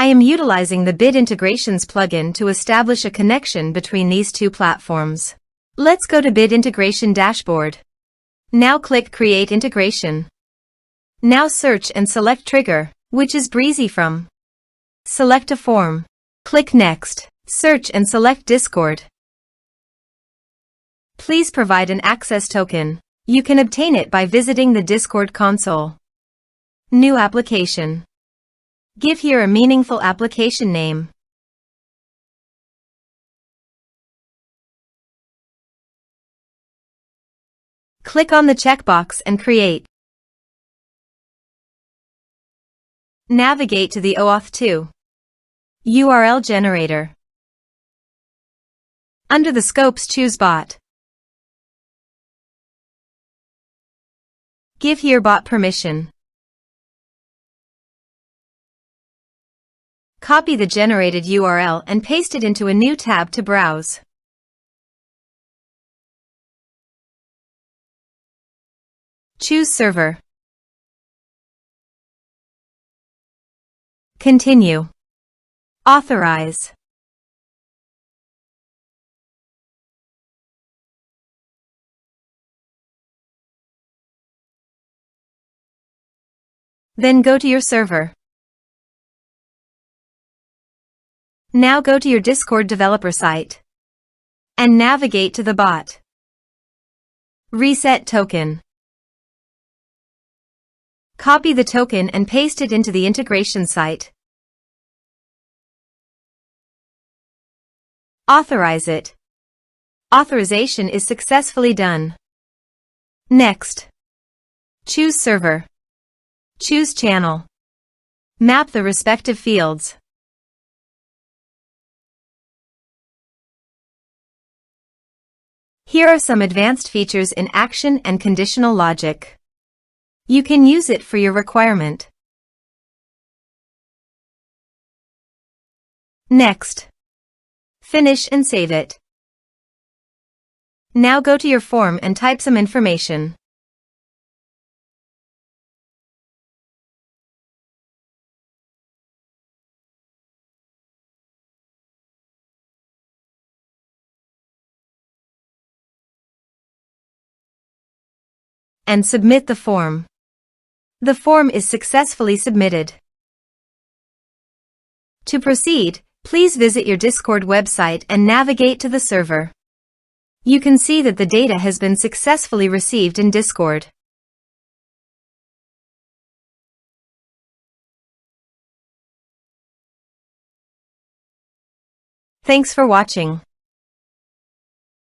I am utilizing the Bid Integrations plugin to establish a connection between these two platforms. Let's go to Bid Integration Dashboard. Now click Create Integration. Now search and select Trigger, which is Brizy from. Select a form. Click Next. Search and select Discord. Please provide an access token. You can obtain it by visiting the Discord console. New application. Give here a meaningful application name. Click on the checkbox and create. Navigate to the OAuth 2 URL generator. Under the scopes, choose Bot. Give here bot permission. Copy the generated URL and paste it into a new tab to browse. Choose Server. Continue. Authorize. Then go to your server. Now go to your Discord developer site and navigate to the bot. Reset token. Copy the token and paste it into the integration site. Authorize it. Authorization is successfully done. Next. Choose Server. Choose Channel. Map the respective fields. Here are some advanced features in action and conditional logic. You can use it for your requirement. Next. Finish and save it. Now go to your form and type some information. And submit the form. The form is successfully submitted. To proceed, please visit your Discord website and navigate to the server. You can see that the data has been successfully received in Discord. Thanks for watching.